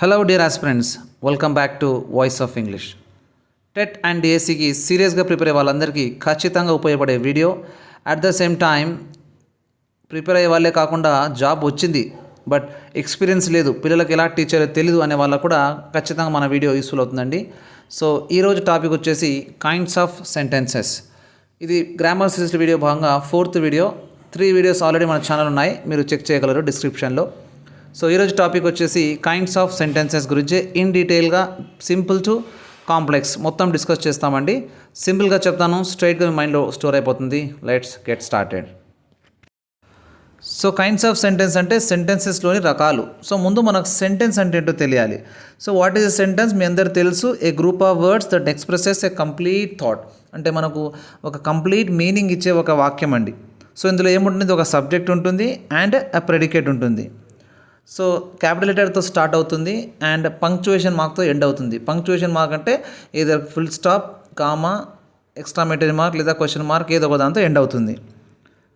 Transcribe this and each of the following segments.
Hello dear aspirants, welcome back to voice of English. TET and డిఎస్సికి సీరియస్గా prepare అయ్యే వాళ్ళందరికీ ఖచ్చితంగా ఉపయోగపడే video. At the same time prepare అయ్యే వాళ్ళే కాకుండా జాబ్ వచ్చింది బట్ ఎక్స్పీరియన్స్ లేదు, పిల్లలకి ఎలా టీచర్ తెలీదు అనే వాళ్ళకు కూడా ఖచ్చితంగా మన వీడియో యూస్ఫుల్ అవుతుందండి. సో ఈరోజు టాపిక్ వచ్చేసి కైండ్స్ ఆఫ్ సెంటెన్సెస్. ఇది గ్రామర్ సిరీస్ వీడియో భాగంగా 4th వీడియో. 3 వీడియోస్ ఆల్రెడీ మన ఛానల్ ఉన్నాయి, మీరు చెక్ చేయగలరు డిస్క్రిప్షన్లో. సో ఈరోజు టాపిక్ వచ్చేసి కైండ్స్ ఆఫ్ సెంటెన్సెస్ గురించి ఇన్ డీటెయిల్గా సింపుల్ టు కాంప్లెక్స్ మొత్తం డిస్కస్ చేస్తామండి. సింపుల్గా చెప్తాను, స్ట్రైట్గా మీ మైండ్లో స్టోర్ అయిపోతుంది. Let's get started. So kinds of sentence అంటే సెంటెన్సెస్లోని రకాలు. సో ముందు మనకు సెంటెన్స్ అంటే ఏంటో తెలియాలి. So what is a sentence? మీ అందరు తెలుసు, a group of words that expresses a complete thought. అంటే మనకు ఒక కంప్లీట్ మీనింగ్ ఇచ్చే ఒక వాక్యం అండి. సో ఇందులో ఏముంటుంది? ఒక సబ్జెక్ట్ ఉంటుంది అండ్ అ ప్రెడికేట్ ఉంటుంది. సో క్యాపిటల్ లెటర్తో స్టార్ట్ అవుతుంది అండ్ పంక్చువేషన్ మార్క్తో ఎండ్ అవుతుంది. పంక్చువేషన్ మార్క్ అంటే ఏదో full stop, comma, exclamatory mark లేదా క్వశ్చన్ మార్క్ ఏదో ఒక దాంతో ఎండ్ అవుతుంది.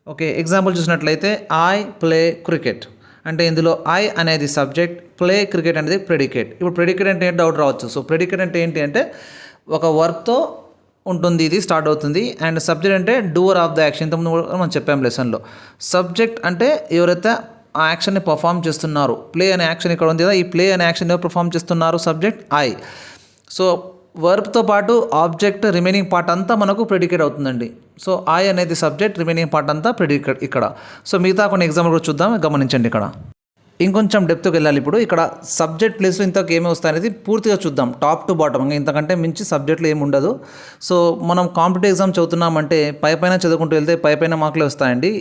ఓకే, ఎగ్జాంపుల్ చూసినట్లయితే ఐ ప్లే క్రికెట్ అంటే ఇందులో ఐ అనేది సబ్జెక్ట్, ప్లే క్రికెట్ అనేది ప్రెడికేట్. ఇప్పుడు ప్రెడికేట్ అంటే ఏంటి డౌట్ రావచ్చు. సో ప్రెడికేట్ అంటే ఏంటి అంటే ఒక వర్బ్తో ఉంటుంది, ఇది స్టార్ట్ అవుతుంది. అండ్ సబ్జెక్ట్ అంటే డూవర్ ఆఫ్ ద యాక్షన్. ఇంతకుముందు కూడా మనం చెప్పాం లెసన్లో. సబ్జెక్ట్ అంటే ఎవరైతే ఆ యాక్షన్ని పర్ఫామ్ చేస్తున్నారు. ప్లే అనే యాక్షన్ ఇక్కడ ఉంది కదా, ఈ ప్లే అనే యాక్షన్ ఎవరు పర్ఫామ్ చేస్తున్నారు? Subject I. సో వర్బ్తో పాటు ఆబ్జెక్ట్ రిమైనింగ్ పార్ట్ అంతా మనకు ప్రెడికేట్ అవుతుందండి. సో ఐ అనేది సబ్జెక్ట్, రిమైనింగ్ పార్ట్ అంతా ప్రెడికేట్ ఇక్కడ. సో మిగతా కొన్ని ఎగ్జాంపుల్ కూడా చూద్దాం, గమనించండి. ఇక్కడ ఇంకొంచెం డెప్త్కి వెళ్ళాలి. ఇప్పుడు ఇక్కడ సబ్జెక్ట్ ప్లేస్లో ఇంతకు ఏమి వస్తాయనేది పూర్తిగా చూద్దాం, టాప్ టు బాటమ్. ఇంకా ఇంతకంటే మించి సబ్జెక్టులు ఏమి ఉండదు. సో మనం కాంపిటేటివ్ ఎగ్జామ్ చదువుతున్నామంటే పైపైన చదువుకుంటూ వెళ్తే పైపైన మార్కులే వస్తాయండి.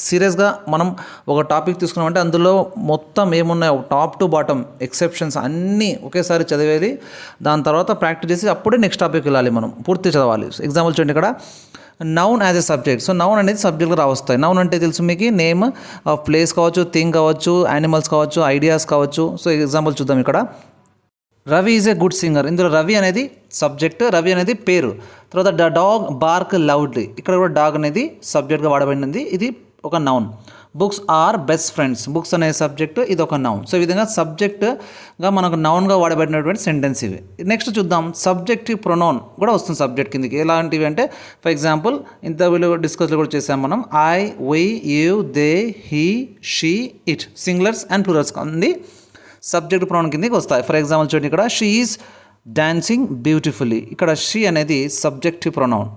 సీరియస్గా మనం ఒక టాపిక్ తీసుకున్నామంటే అందులో మొత్తం ఏమున్నాయో టాప్ టు బాటమ్ ఎక్సెప్షన్స్ అన్నీ ఒకేసారి చదివేది, దాని తర్వాత ప్రాక్టీస్ చేసి అప్పుడే నెక్స్ట్ టాపిక్ వెళ్ళాలి, మనం పూర్తి చదవాలి. ఎగ్జాంపుల్ చూడండి, ఇక్కడ noun as a subject. So noun అనేది సబ్జెక్ట్గా రావస్తాయి. నౌన్ అంటే తెలుసు మీకు, నేమ్ ఆఫ్ ప్లేస్ కావచ్చు, థింగ్ కావచ్చు, యానిమల్స్ కావచ్చు, ఐడియాస్ కావచ్చు. సో ఎగ్జాంపుల్ చూద్దాం. ఇక్కడ Ravi is a good singer. ఇందులో రవి అనేది సబ్జెక్ట్, రవి అనేది పేరు. తర్వాత ద డాగ్ బార్క్ లౌడ్లీ. ఇక్కడ కూడా డాగ్ అనేది సబ్జెక్ట్గా వాడబడింది, ఇది ఒక noun. Books are best friends. Books అనే సబ్జెక్ట్, ఇది ఒక నౌన్. సో ఈ విధంగా సబ్జెక్ట్గా మనకు నౌన్గా వాడబడినటువంటి సెంటెన్స్ ఇవి. నెక్స్ట్ చూద్దాం, సబ్జెక్టివ్ ప్రొనౌన్ కూడా వస్తుంది సబ్జెక్ట్ కిందకి. ఎలాంటివి అంటే ఫర్ ఎగ్జాంపుల్ ఇంటర్వ్యూలో డిస్కస్లో కూడా చేసాం మనం. I, we, you, they, he, she, it. Singulars and plurals అంది సబ్జెక్ట్ ప్రొనౌన్ కిందకి వస్తాయి. ఫర్ ఎగ్జాంపుల్ చూడండి, ఇక్కడ షీ ఈజ్ డాన్సింగ్ బ్యూటిఫుల్లీ. ఇక్కడ షీ అనేది subjective pronoun.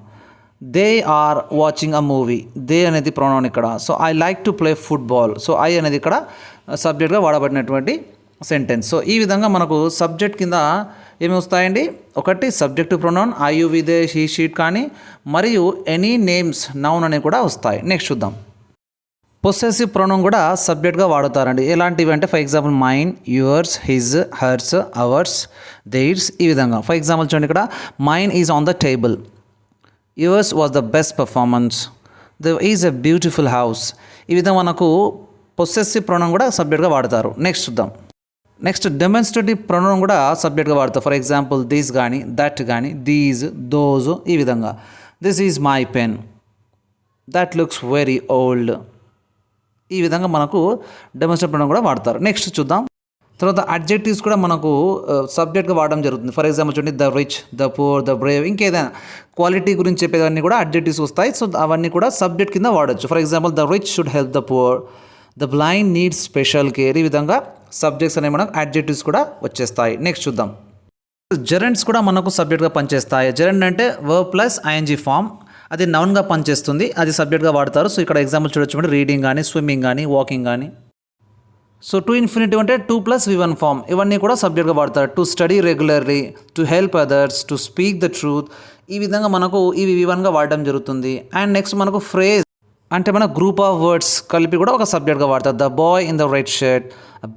They are watching a movie. They అనేది ప్రొనౌన్ ఇక్కడ. So I like to play football. So I అనేది ఇక్కడ సబ్జెక్ట్గా వాడబడినటువంటి సెంటెన్స్. సో ఈ విధంగా మనకు సబ్జెక్ట్ కింద ఏమి వస్తాయండి? ఒకటి subjective pronoun I, you, we, they, she, షీట్ కానీ, మరియు ఎనీ నేమ్స్ నౌన్ అనేవి కూడా వస్తాయి. నెక్స్ట్ చూద్దాం, పొసెసివ్ ప్రొనౌన్ కూడా సబ్జెక్ట్గా వాడుతారండి. ఎలాంటివి అంటే for example mine, yours, his, hers, ours, theirs. ఈ విధంగా ఫర్ ఎగ్జాంపుల్ చూడండి, ఇక్కడ mine is on the table, yours was the best performance, the is a beautiful house. ఈ విధంగా మనకు పొసెసివ్ ప్రొనౌన్ కూడా సబ్జెక్ట్గా వాడతారు. నెక్స్ట్ చూద్దాం. నెక్స్ట్ డెమాన్స్ట్రేటివ్ ప్రొనౌన్ కూడా సబ్జెక్ట్గా వాడతారు. ఫర్ ఎగ్జాంపుల్ దిస్ కానీ, దట్ కానీ, దీస్, దోజ్. ఈ విధంగా this is my pen, that looks very old. ఈ విధంగా మనకు డెమాన్స్ట్రేటివ్ ప్రొనౌన్ కూడా వాడతారు. నెక్స్ట్ చూద్దాం. తర్వాత అడ్జెక్టివ్స్ కూడా మనకు సబ్జెక్ట్గా వాడడం జరుగుతుంది. ఫర్ ఎగ్జాంపుల్ చూడండి, the rich, the poor, the Brave. ఇంకేదైనా క్వాలిటీ గురించి చెప్పేదాన్ని కూడా అడ్జెక్టివ్స్ వస్తాయి. సో అవన్నీ కూడా సబ్జెక్ట్ కింద వాడచ్చు. For example the rich should help the poor, the blind needs special care. ఈ విధంగా సబ్జెక్ట్స్ అనేవి మనకు అడ్జెక్టివ్స్ కూడా వచ్చేస్తాయి. నెక్స్ట్ చూద్దాం, జెరెంట్స్ కూడా మనకు సబ్జెక్ట్గా పనిచేస్తాయి. జెరెంట్ అంటే వర్బ్ ప్లస్ ఐఎన్జీ ఫామ్, అది నౌన్గా పనిచేస్తుంది, అది సబ్జెక్ట్గా వాడతారు. సో ఇక్కడ ఎగ్జాంపుల్ చూడొచ్చు, రీడింగ్ కానీ, స్విమ్మింగ్ కానీ, వాకింగ్ కానీ. సో టు ఇన్ఫినిటివ్ అంటే 2 + V1 ఫామ్, ఇవన్నీ కూడా సబ్జెక్ట్గా వాడతారు. To study regularly, to help others, to speak the truth. ఈ విధంగా మనకు ఇవి V1గా వాడడం జరుగుతుంది. అండ్ నెక్స్ట్ మనకు ఫ్రేజ్ అంటే మన గ్రూప్ ఆఫ్ వర్డ్స్ కలిపి కూడా ఒక సబ్జెక్ట్గా వాడతారు. The boy in the red shirt,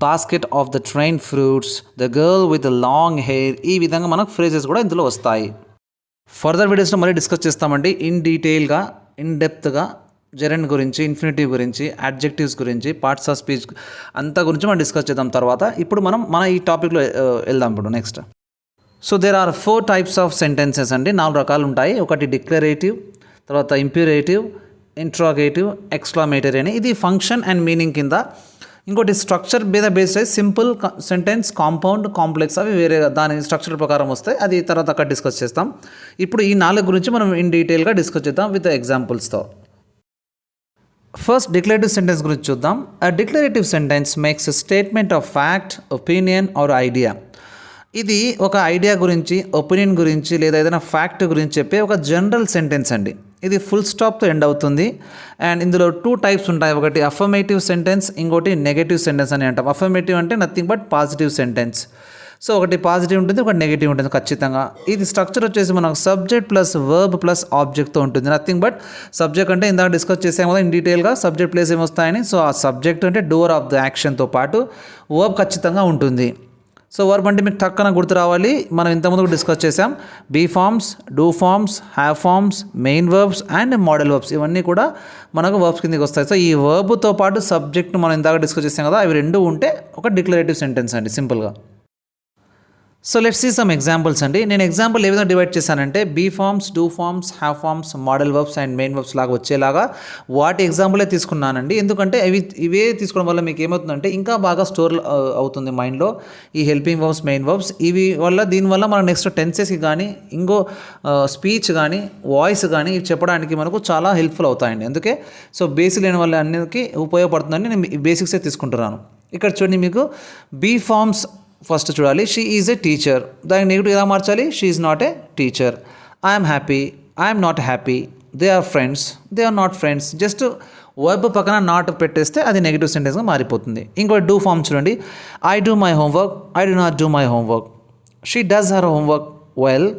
basket of the train fruits, the girl with the long hair. ఈ విధంగా మనకు ఫ్రేజెస్ కూడా ఇందులో వస్తాయి. ఫర్దర్ వీడియోస్లో మళ్ళీ డిస్కస్ చేస్తామండి ఇన్ డీటెయిల్గా, ఇన్ డెప్త్గా జెరెంట్ గురించి, ఇన్ఫినిటివ్ గురించి, అడ్జెక్టివ్స్ గురించి, పార్ట్స్ ఆఫ్ స్పీచ్ అంతా గురించి మనం డిస్కస్ చేద్దాం తర్వాత. ఇప్పుడు మన ఈ టాపిక్లో వెళ్దాం. ఇప్పుడు next, so there are 4 types of sentences అండి. 4 రకాలు ఉంటాయి. ఒకటి డిక్లరేటివ్, తర్వాత ఇంప్యూరేటివ్, ఇంట్రాగేటివ్, ఎక్స్క్లమేటరీ అని. ఇది ఫంక్షన్ అండ్ మీనింగ్ కింద. ఇంకోటి స్ట్రక్చర్ మీద బేస్డ్ అయ్యి సింపుల్ సెంటెన్స్, కాంపౌండ్, కాంప్లెక్స్ అవి వేరే దాని స్ట్రక్చర్ ప్రకారం వస్తాయి. అది తర్వాత అక్కడ డిస్కస్ చేస్తాం. ఇప్పుడు ఈ 4 గురించి మనం ఇన్ డీటెయిల్గా డిస్కస్ చేద్దాం విత్ ఎగ్జాంపుల్స్తో. ఫస్ట్ డిక్లరేటివ్ సెంటెన్స్ గురించి చూద్దాం. A declarative sentence makes a statement of fact, opinion or idea. ఇది ఒక ఐడియా గురించి, ఒపీనియన్ గురించి లేదా ఏదైనా ఫ్యాక్ట్ గురించి చెప్పే ఒక జనరల్ సెంటెన్స్ అండి. ఇది ఫుల్ స్టాప్తో ఎండ్ అవుతుంది. అండ్ ఇందులో 2 టైప్స్ ఉంటాయి. ఒకటి అఫర్మేటివ్ సెంటెన్స్, ఇంకోటి నెగటివ్ సెంటెన్స్ అని అంటాం. అఫర్మేటివ్ అంటే nothing but positive sentence. So ఒకటి పాజిటివ్ ఉంటుంది, ఒకటి నెగిటివ్ ఉంటుంది ఖచ్చితంగా. ఇది స్ట్రక్చర్ వచ్చేసి మనకు సబ్జెక్ట్ ప్లస్ వర్బ్ ప్లస్ ఆబ్జెక్ట్తో ఉంటుంది. నథింగ్ బట్ సబ్జెక్ట్ అంటే ఇందాక డిస్కస్ చేసాం కదా ఇన్ డీటెయిల్గా సబ్జెక్ట్ ప్లేస్ ఏమొస్తాయని. సో ఆ సబ్జెక్ట్ అంటే డూవర్ ఆఫ్ ద యాక్షన్తో పాటు వర్బ్ ఖచ్చితంగా ఉంటుంది. సో వర్బ్ అంటే మీకు టక్కన గుర్తు రావాలి. మనం ఇంతకుముందు డిస్కస్ చేసాం. Be forms, do forms, have forms, main verbs and modal verbs ఇవన్నీ కూడా మనకు వర్బ్స్ కిందకి వస్తాయి. సో ఈ వర్బ్తో పాటు సబ్జెక్ట్ మనం ఇందాక డిస్కస్ చేసాం కదా, అవి 2 ఉంటే ఒక డిక్లరేటివ్ సెంటెన్స్ అండి సింపుల్గా. So let's see some examples అండి. నేను ఎగ్జాంపుల్ ఏ విధంగా డివైడ్ చేశానంటే be forms, do forms, have forms, modal verbs and main verbs లాగా వచ్చేలాగా వాటి ఎగ్జాంపులే తీసుకున్నానండి. ఎందుకంటే ఇవే తీసుకోవడం వల్ల మీకు ఏమవుతుందంటే ఇంకా బాగా స్టోర్ అవుతుంది మైండ్లో ఈ హెల్పింగ్ వర్బ్స్, మెయిన్ వర్బ్స్. దీనివల్ల మనం నెక్స్ట్ టెన్సెస్కి కానీ ఇంకో స్పీచ్ కానీ వాయిస్ కానీ ఇవి చెప్పడానికి మనకు చాలా హెల్ప్ఫుల్ అవుతాయండి. అందుకే సో బేసిక్ లేని వల్ల అన్నిటికీ ఉపయోగపడుతుందని నేను బేసిక్సే తీసుకుంటున్నాను. ఇక్కడ చూడండి, మీకు బీ ఫార్మ్స్ ఫస్ట్ చూడాలి. She is a teacher. దానికి నెగిటివ్ ఎలా మార్చాలి? She is not a teacher. I'm happy, I'm not happy. They are friends, they are not friends. Just verb పక్కన నాట్ పెట్టేస్తే అది నెగిటివ్ సెంటెన్స్గా మారిపోతుంది. ఇంకోటి డూ ఫార్మ్ చూడండి. I do my homework, I do not do my homework. She does her homework well,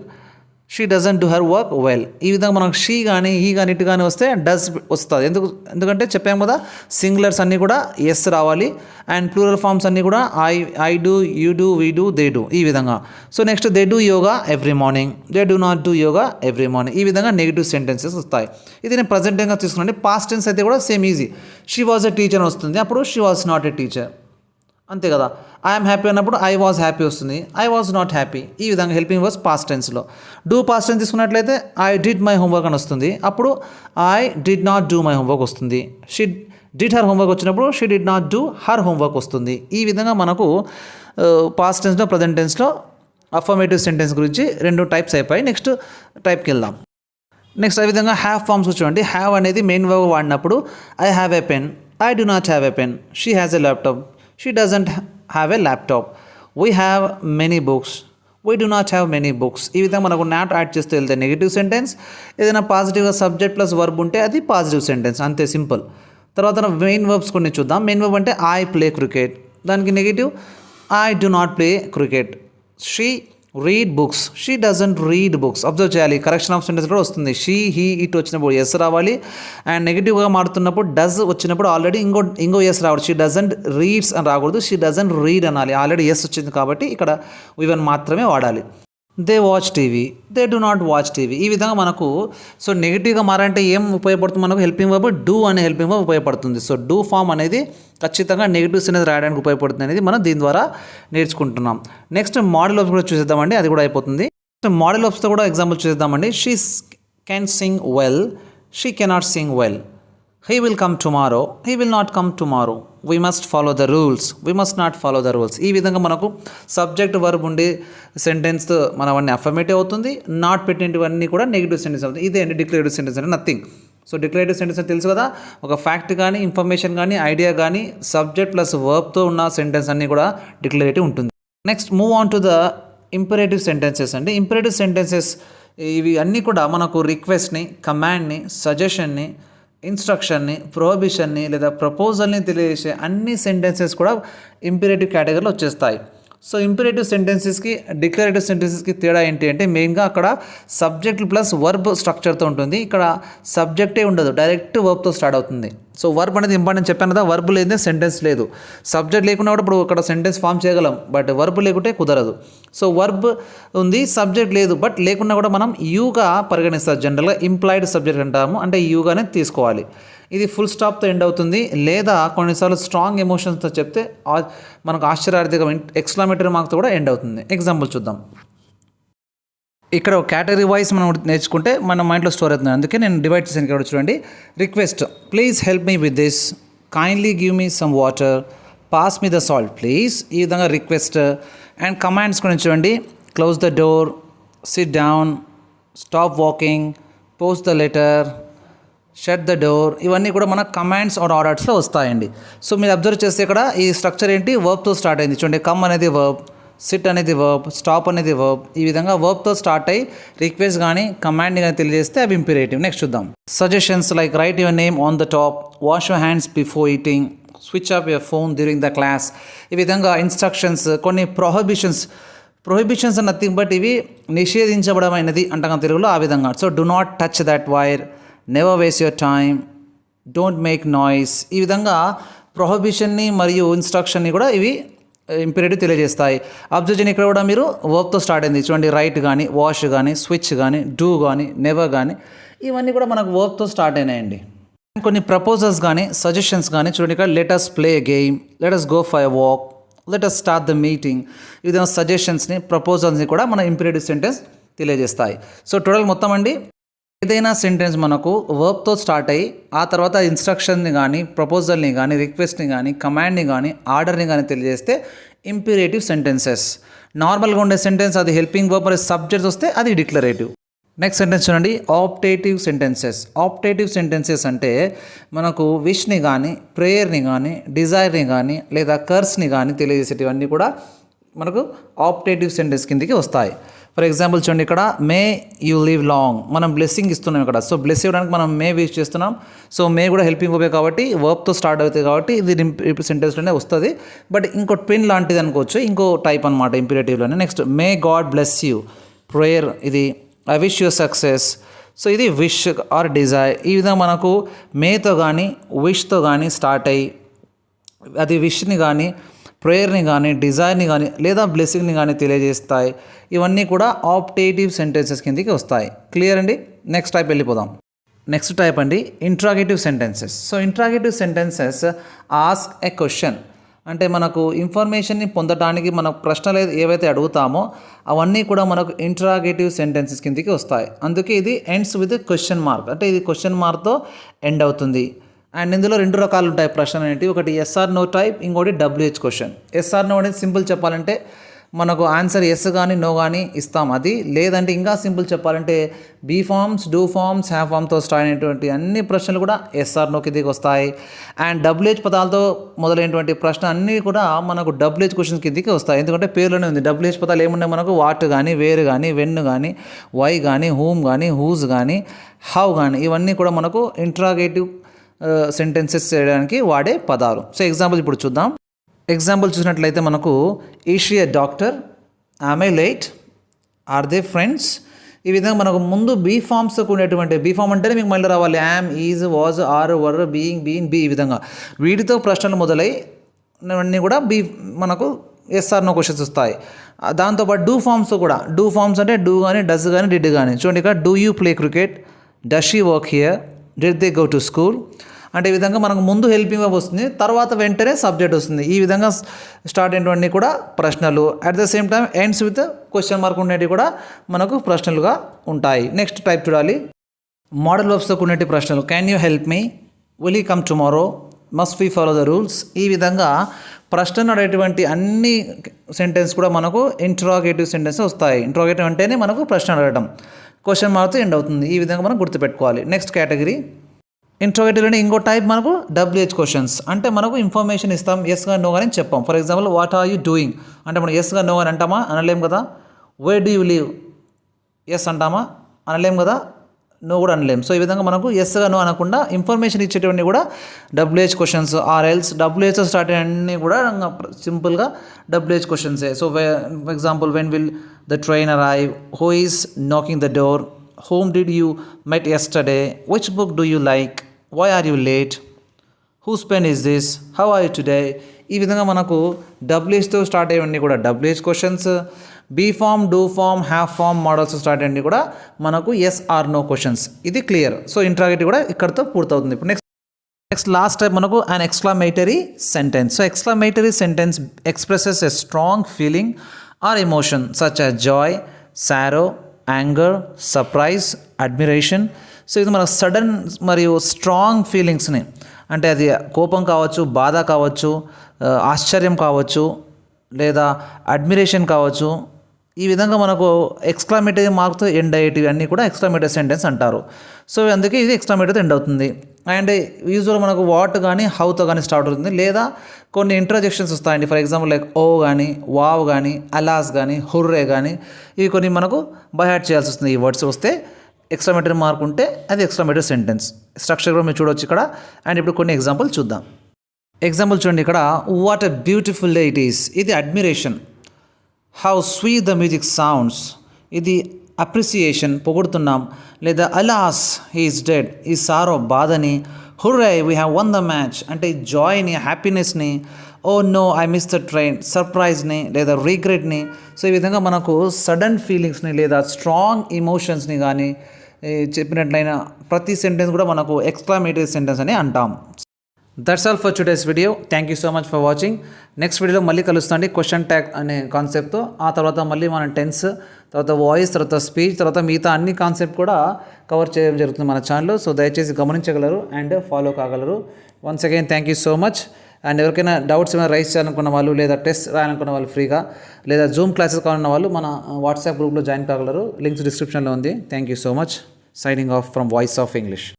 she doesn't do her work well. ఈ విధంగా మనకు షీ కానీ హీ కానీ ఇటు కానీ వస్తే డస్ వస్తుంది. ఎందుకంటే చెప్పాము కదా సింగులర్స్ అన్నీ కూడా ఎస్ రావాలి అండ్ ప్లూరల్ ఫార్మ్స్ అన్నీ కూడా I do, you do, we do, they do ఈ విధంగా. So next they do yoga every morning, they do not do yoga every morning. ఈ విధంగా నెగిటివ్ సెంటెన్సెస్ వస్తాయి. ఇది నేను ప్రజెంట్ టెన్స్గా తీసుకున్నాను. పాస్ట్ టెన్స్ అయితే కూడా same easy. She was a teacher వస్తుంది, అప్పుడు she was not a teacher, అంతే కదా. ఐఎమ్ హ్యాపీ అన్నప్పుడు ఐ వాజ్ హ్యాపీ వస్తుంది, ఐ వాజ్ నాట్ హ్యాపీ. ఈ విధంగా హెల్పింగ్ వర్బ్స్ పాస్ట్ టెన్స్లో. డూ పాస్ట్ టెన్స్ తీసుకున్నట్లయితే ఐ డిడ్ మై హోంవర్క్ అని వస్తుంది, అప్పుడు I did not do my homework వస్తుంది. షీ డిడ్ హర్ హోంవర్క్ వచ్చినప్పుడు she did not do her homework వస్తుంది. ఈ విధంగా మనకు పాస్ట్ టెన్స్లో, ప్రజెంట్ టెన్స్లో అఫర్మేటివ్ సెంటెన్స్ గురించి 2 టైప్స్ అయిపోయి. నెక్స్ట్ టైప్కి వెళ్దాం. నెక్స్ట్ ఆ విధంగా హ్యావ్ ఫార్మ్స్ చూడండి. హ్యావ్ అనేది మెయిన్ వర్బ్ వాడినప్పుడు I have a pen, I do not have a pen. She has a laptop, she doesn't have a laptop. We have many books, we do not have many books. ఈ విధంగా మనకు not add చేస్తూ వెళ్తే negative sentence. ఏదైనా పాజిటివ్గా subject plus verb ఉంటే అది positive sentence, అంతే సింపుల్. తర్వాత మెయిన్ వర్బ్స్ కొన్ని చూద్దాం. మెయిన్ వర్బ్ అంటే ఐ ప్లే క్రికెట్, దానికి negative I do not play cricket. She read books, she doesn't read books. Observe చేయాలి, కరెక్షన్ ఆఫ్ సెంటెన్స్ కూడా వస్తుంది. షీ, హీ, ఇట్ వచ్చినప్పుడు ఎస్ రావాలి. అండ్ నెగిటివ్గా మారుతున్నప్పుడు డజ్ వచ్చినప్పుడు ఆల్రెడీ ఇంకో ఎస్ రావాలి. షీ డజంట్ రీడ్స్ అని రాకూడదు, షీ డజంట్ రీడ్ అనాలి. ఆల్రెడీ ఎస్ వచ్చింది కాబట్టి ఇక్కడ ఇవన్నీ మాత్రమే వాడాలి. They watch TV, they do not watch TV. ఈ విధంగా మనకు సో నెగిటివ్గా మారంటే ఏం ఉపయోగపడుతుంది మనకు? హెల్పింగ్ వర్బ్ డూ అనే హెల్పింగ్ వర్బ్ ఉపయోగపడుతుంది. సో డూ ఫామ్ అనేది ఖచ్చితంగా నెగిటివ్స్ అనేది రాయడానికి ఉపయోగపడుతుంది అనేది మనం దీని ద్వారా నేర్చుకుంటున్నాం. నెక్స్ట్ మోడల్ వర్బ్స్ కూడా చూసేద్దామండి, అది కూడా అయిపోతుంది. మోడల్ వర్బ్స్తో కూడా ఎగ్జాంపుల్ చూసేద్దామండి. She can sing well, she cannot sing well. He will come tomorrow, he will not come tomorrow. We must follow the rules, we must not follow the rules. ఈ విధంగా మనకు సబ్జెక్ట్ వర్బ్ ఉండే sentence మనవన్నీ affirmative అవుతుంది, not పెట్టినవన్నీ కూడా negative sentence అవుతుంది. ఇదే అండి డిక్లరేటివ్ సెంటెన్స్ అంటే నథింగ్. సో డిక్లరేటివ్ సెంటెన్స్ అని తెలుసు కదా, ఒక ఫ్యాక్ట్ కానీ ఇన్ఫర్మేషన్ కానీ ఐడియా కానీ సబ్జెక్ట్ ప్లస్ వర్బ్తో ఉన్న సెంటెన్స్ అన్నీ కూడా డిక్లరేటివ్ ఉంటుంది. Next move on to the imperative sentences అండి. ఇంపరేటివ్ సెంటెన్సెస్ ఇవి అన్నీ కూడా మనకు రిక్వెస్ట్ని, కమాండ్ని, సజెషన్ని, ఇన్స్ట్రక్షన్ని, ప్రొహిబిషన్ని లేదా ప్రపోజల్ని తెలియజేసే అన్ని సెంటెన్సెస్ కూడా ఇంపరేటివ్ కేటగిరీలో వచ్చేస్తాయి. సో ఇంపరేటివ్ సెంటెన్సెస్కి డిక్లరేటివ్ సెంటెన్సెస్కి తేడా ఏంటి అంటే మెయిన్గా అక్కడ సబ్జెక్ట్ ప్లస్ వర్బ్ స్ట్రక్చర్తో ఉంటుంది. ఇక్కడ సబ్జెక్టే ఉండదు, డైరెక్ట్ వర్బ్తో స్టార్ట్ అవుతుంది. సో వర్బ్ అనేది ఇంపార్టెంట్ చెప్పాను కదా, వర్బ్ లేదే సెంటెన్స్ లేదు. సబ్జెక్ట్ లేకుండా కూడా ఇప్పుడు ఇక్కడ సెంటెన్స్ ఫామ్ చేయగలం, బట్ వర్బ్ లేకుంటే కుదరదు. సో వర్బ్ ఉంది, సబ్జెక్ట్ లేదు, బట్ లేకుండా కూడా మనం యూగా పరిగణిస్తాం. జనరల్గా ఇంప్లాయిడ్ సబ్జెక్ట్ అంటాము, అంటే యూగానే తీసుకోవాలి. ఇది ఫుల్ స్టాప్తో ఎండ్ అవుతుంది, లేదా కొన్నిసార్లు స్ట్రాంగ్ ఎమోషన్స్తో చెప్తే మనకు ఆశ్చర్యార్థకం ఎక్స్క్లమేటరీ మార్క్తో కూడా ఎండ్ అవుతుంది. ఎగ్జాంపుల్ చూద్దాం. ఇక్కడ కేటగిరీ వైజ్ మనం నేర్చుకుంటే మన మైండ్లో స్టోర్ అవుతుంది. అందుకే నేను డివైడ్ చేశాను. ఇక్కడ చూడండి, request, please help me with this, kindly give me some water, pass me the salt please, ఈ విధంగా రిక్వెస్ట్. అండ్ కమాండ్స్ కూడా చూడండి, close the door, SIT down, stop walking, post the letter, shut the door, ఇవన్నీ కూడా మన commands are ఆర్డర్స్లో వస్తాయండి. So మీరు observe చేస్తే ఇక్కడ ఈ స్ట్రక్చర్ ఏంటి, వర్బ్తో స్టార్ట్ అయింది చూడండి. కమ్ అనేది వర్బ్, సిట్ అనేది వర్బ్, స్టాప్ అనేది వర్బ్, ఈ విధంగా వర్బ్తో స్టార్ట్ అయ్యి రిక్వెస్ట్ కానీ కమాండ్ కానీ తెలియజేస్తే అవి ఇంపరేటివ్. నెక్స్ట్ చూద్దాం. Suggestions like right your name on the top, wash your hands before eating, switch off your phone during the class. ఈ విధంగా ఇన్స్ట్రక్షన్స్, కొన్ని ప్రొహిబిషన్స్ ఆర్ నథింగ్ బట్ ఇవి నిషేధించబడమైనది అంటాం తెలుగులో, ఆ విధంగా. So do not touch that wire, never waste your time, don't make noise. ఈ విధంగా ప్రొహిబిషన్ని మరియు ఇన్స్ట్రక్షన్ని కూడా ఇవి ఇంపరేటివ్ తెలియజేస్తాయి. అబ్జర్వ్ చేయండి, ఇక్కడ కూడా మీరు వర్బ్తో స్టార్ట్ అయింది చూడండి. రైట్ కానీ, వాష్ కానీ, స్విచ్ కానీ, డూ కానీ, నెవర్ కానీ, ఇవన్నీ కూడా మనకు వర్బ్తో స్టార్ట్ అయినాయండి. కొన్ని ప్రపోజల్స్ కానీ సజెషన్స్ కానీ చూడండి, ఇక్కడ let us play a game, let us go for a walk, let us start the meeting. ఈ విధంగా సజెషన్స్ని, ప్రపోజల్స్ని కూడా మన ఇంపరేటివ్ సెంటెన్స్ తెలియజేస్తాయి. సో టోటల్ మొత్తం అండి, ఏదైనా సెంటెన్స్ మనకు వర్బ్తో స్టార్ట్ అయ్యి ఆ తర్వాత ఇన్స్ట్రక్షన్ని కానీ, ప్రపోజల్ని కానీ, రిక్వెస్ట్ని కానీ, కమాండ్ని కానీ, ఆర్డర్ని కానీ తెలియజేస్తే ఇంపరేటివ్ సెంటెన్సెస్. నార్మల్గా ఉండే సెంటెన్స్ అది హెల్పింగ్ వర్బ్ మరి సబ్జెక్ట్స్ వస్తే అది డిక్లరేటివ్. నెక్స్ట్ సెంటెన్స్ చూడండి, ఆప్టేటివ్ సెంటెన్సెస్. ఆప్టేటివ్ సెంటెన్సెస్ అంటే మనకు విష్ని కానీ, ప్రేయర్ని కానీ, డిజైర్ని కానీ, లేదా కర్స్ని కానీ తెలియజేసేటివన్నీ కూడా మనకు ఆప్టేటివ్ సెంటెన్స్ కిందకి వస్తాయి. ఫర్ ఎగ్జాంపుల్ చూడండి, ఇక్కడ మే యూ లివ్ లాంగ్, మనం బ్లెస్సింగ్ ఇస్తున్నాం ఇక్కడ. సో బ్లెస్ ఇవ్వడానికి మనం మే యూజ్ చేస్తున్నాం. సో మే కూడా హెల్పింగ్ వర్బే కాబట్టి వర్బ్తో స్టార్ట్ అవుతుంది కాబట్టి ఇది సెంటెన్స్లోనే వస్తుంది. బట్ ఇంకో ట్విన్ లాంటిది అనుకోవచ్చు, ఇంకో టైప్ అనమాట ఇంపరేటివ్లోనే. Next may God bless you, prayer ఇది. I wish you success, so ఇది విష్ ఆర్ డిజైర్. ఈ విధంగా మనకు మేతో కానీ, విష్తో కానీ స్టార్ట్ అయ్యి అది విష్ని కానీ, ప్రేయర్ని కానీ, డిజైర్ని కానీ, లేదా బ్లెస్సింగ్ని కానీ తెలియజేస్తాయి. ఇవన్నీ కూడా ఆప్టేటివ్ సెంటెన్సెస్ కిందకి వస్తాయి. క్లియర్ అండి. నెక్స్ట్ టైప్ వెళ్ళిపోదాం. నెక్స్ట్ టైప్ అండి interrogative sentences. So interrogative sentences ask a question, అంటే మనకు ఇన్ఫర్మేషన్ని పొందడానికి మన ప్రశ్నలు ఏవైతే అడుగుతామో అవన్నీ కూడా మనకు ఇంట్రాగేటివ్ సెంటెన్సెస్ కిందకి వస్తాయి. అందుకే ఇది ఎండ్స్ విత్ క్వశ్చన్ మార్క్, అంటే ఇది క్వశ్చన్ మార్క్తో ఎండ్ అవుతుంది. అండ్ ఇందులో రెండు రకాలు ఉంటాయి ప్రశ్నలు అనేవి. ఒకటి ఎస్ఆర్ నో టైప్, ఇంకోటి WH క్వశ్చన్. ఎస్ఆర్ నో అనేది సింపుల్ చెప్పాలంటే మనకు ఆన్సర్ ఎస్ కానీ నో కానీ ఇస్తాం అది. లేదంటే ఇంకా సింపుల్ చెప్పాలంటే be forms, do forms, have ఫార్మ్తో స్టార్ట్ అయినటువంటి అన్ని ప్రశ్నలు కూడా ఎస్ఆర్ నో కిందకి వస్తాయి. అండ్ WH పదాలతో మొదలైనటువంటి ప్రశ్న అన్నీ కూడా మనకు WH క్వశ్చన్స్ కిందకి వస్తాయి. ఎందుకంటే పేరులోనే ఉంది. WH పదాలు ఏమున్నాయి మనకు, వాట్ కానీ, వేర్ కానీ, వెన్ కానీ, వై కానీ, హూమ్ కానీ, హూజ్ కానీ, హౌ కానీ, ఇవన్నీ కూడా మనకు ఇంట్రాగేటివ్ సెంటెన్సెస్ చేయడానికి వాడే పదాలు. సో ఎగ్జాంపుల్ ఇప్పుడు చూద్దాం. ఎగ్జాంపుల్ చూసినట్లయితే మనకు ఈజ్ షీ ఎ డాక్టర్, ఆమె లేట్, ఆర్ దే ఫ్రెండ్స్. ఈ విధంగా మనకు ముందు బీ ఫార్మ్స్తో ఉండేటువంటి, బీ ఫార్మ్ అంటేనే మీకు మళ్ళీ రావాలి am, is, was, are, were, being, been, be. ఈ విధంగా వీటితో ప్రశ్నలు మొదలై అన్నీ కూడా మనకు ఎస్ఆర్ నో క్వశ్చన్స్ వస్తాయి. దాంతోపాటు డూ ఫార్మ్స్ కూడా, డూ ఫార్మ్స్ అంటే డూ కానీ, డస్ కానీ, డిడ్ కానీ. చూడండి ఇక్కడ do you play cricket, does she work here, did they go to school. అంటే ఈ విధంగా మనకు ముందు హెల్పింగ్ వర్బ్ వస్తుంది, తర్వాత వెంటనే సబ్జెక్ట్ వస్తుంది. ఈ విధంగా స్టార్ట్ అయినటువంటి కూడా ప్రశ్నలు. At the same time ends with question mark ఉండేవి కూడా మనకు ప్రశ్నలుగా ఉంటాయి. నెక్స్ట్ టైప్ చూడాలి, మోడల్ వర్బ్స్తో కూడినటువంటి ప్రశ్నలు. Can you help me, will you come tomorrow, must we follow the rules. ఈ విధంగా ప్రశ్నలు అడిగేటువంటి అన్ని సెంటెన్స్ కూడా మనకు ఇంట్రాగేటివ్ సెంటెన్స్ వస్తాయి. ఇంట్రాగేటివ్ అంటేనే మనకు ప్రశ్న అడగడం, క్వశ్చన్ మార్క్తో ఎండ్ అవుతుంది. ఈ విధంగా మనం గుర్తుపెట్టుకోవాలి. నెక్స్ట్ కేటగిరీ ఇంట్రోగేటివ్లోనే ఇంకో టైప్ మనకు WH క్వశ్చన్స్. అంటే మనకు ఇన్ఫర్మేషన్ ఇస్తాం, ఎస్ గా నో కానీ చెప్పాం. For example what are you doing అంటే మనం ఎస్ గా నో అని అంటామా, అనలేం కదా. Where do you live, yes అంటామా, అనలేం కదా. నో కూడా అనలేం. సో ఈ విధంగా మనకు ఎస్ గా నో అనకుండా ఇన్ఫర్మేషన్ ఇచ్చేటివన్నీ కూడా WH questions. Or else WH start అన్నీ కూడా సింపుల్గా WH క్వశ్చన్సే. So for example when will the train arrive, who is knocking the door, whom did you met yesterday, which book do you like, why are you late, whose pen is this, how are you today. ఈ విధంగా మనకు WHతో start అయ్యేవన్నీ కూడా WH questions. Be form, do form, have form modals start అయ్యి కూడా మనకు yes or no questions. ఇది clear. So interrogative కూడా ఇక్కడతో పూర్తవుతుంది. ఇప్పుడు నెక్స్ట్ లాస్ట్ టైప్ మనకు an exclamatory sentence. సో exclamatory sentence expresses a strong feeling or emotion such as joy, sorrow, anger, surprise, admiration. So ఇది మన సడన్ మరియు స్ట్రాంగ్ ఫీలింగ్స్ని, అంటే అది కోపం కావచ్చు, బాధ కావచ్చు, ఆశ్చర్యం కావచ్చు లేదా అడ్మిరేషన్ కావచ్చు. ఈ విధంగా మనకు ఎక్స్క్లమేటరీ మార్క్తో ఎండ్ అయ్యేటివి అన్నీ కూడా ఎక్స్క్లమేటరీ సెంటెన్స్ అంటారు. సో అందుకే ఇది ఎక్స్క్లమేటరీతో ఎండ్ అవుతుంది. అండ్ యూజువల్ మనకు వాట్ కానీ హౌతో కానీ స్టార్ట్ అవుతుంది, లేదా కొన్ని ఇంటర్జెక్షన్స్ వస్తాయండి. ఫర్ ఎగ్జాంపుల్ లైక్ ఓ కానీ వావ్ కానీ అలాస్ కానీ హుర్రే కానీ ఇవి కొన్ని మనకు బై హార్ట్ చేయాల్సి వస్తుంది. ఈ వర్డ్స్ వస్తే ఎక్స్క్లమేటరీ మార్క్ ఉంటే అది ఎక్స్క్లమేటరీ సెంటెన్స్. స్ట్రక్చర్ కూడా మీరు చూడవచ్చు ఇక్కడ. అండ్ ఇప్పుడు కొన్ని ఎగ్జాంపుల్ చూద్దాం. ఎగ్జాంపుల్ చూడండి ఇక్కడ. What a beautiful day it is, ఇది admiration. How sweet the music sounds, ఇది అప్రిసియేషన్, పొగుడుతున్నాం. లేదా అలాస్ హీఈస్ డెడ్, ఈ సారో బాధని. Hurray we have won the match అంటే జాయ్ని హ్యాపీనెస్ని. Oh no I miss the train, సర్ప్రైజ్ని లేదా రీగ్రెట్ని. సో ఈ విధంగా మనకు సడన్ ఫీలింగ్స్ని లేదా స్ట్రాంగ్ ఇమోషన్స్ని కానీ చెప్పినట్లయిన ప్రతి సెంటెన్స్ కూడా మనకు ఎక్స్క్లమేటరీ సెంటెన్స్ అని అంటాం. That's all for today's video. Thank you so much for watching. Next వీడియోలో మళ్ళీ కలుస్తాండి క్వశ్చన్ ట్యాగ్ అనే కాన్సెప్ట్తో. ఆ తర్వాత మళ్ళీ మన టెన్స్, తర్వాత వాయిస్, తర్వాత స్పీచ్, తర్వాత మిగతా అన్ని కాన్సెప్ట్ కూడా కవర్ చేయడం జరుగుతుంది మన ఛానల్లో. సో దయచేసి గమనించగలరు అండ్ ఫాలో కాగలరు. Once again thank you so much. And ఎవరికైనా డౌట్స్ ఏమైనా రైస్ చేయాలనుకున్న వాళ్ళు లేదా టెస్ట్ రాయాలనుకున్న వాళ్ళు ఫ్రీగా లేదా జూమ్ క్లాసెస్ కావాలన్న వాళ్ళు మన వాట్సాప్ గ్రూప్లో జాయిన్ కాగలరు. లింక్స్ డిస్క్రిప్షన్లో ఉంది. Thank you so much. Signing off from voice of English.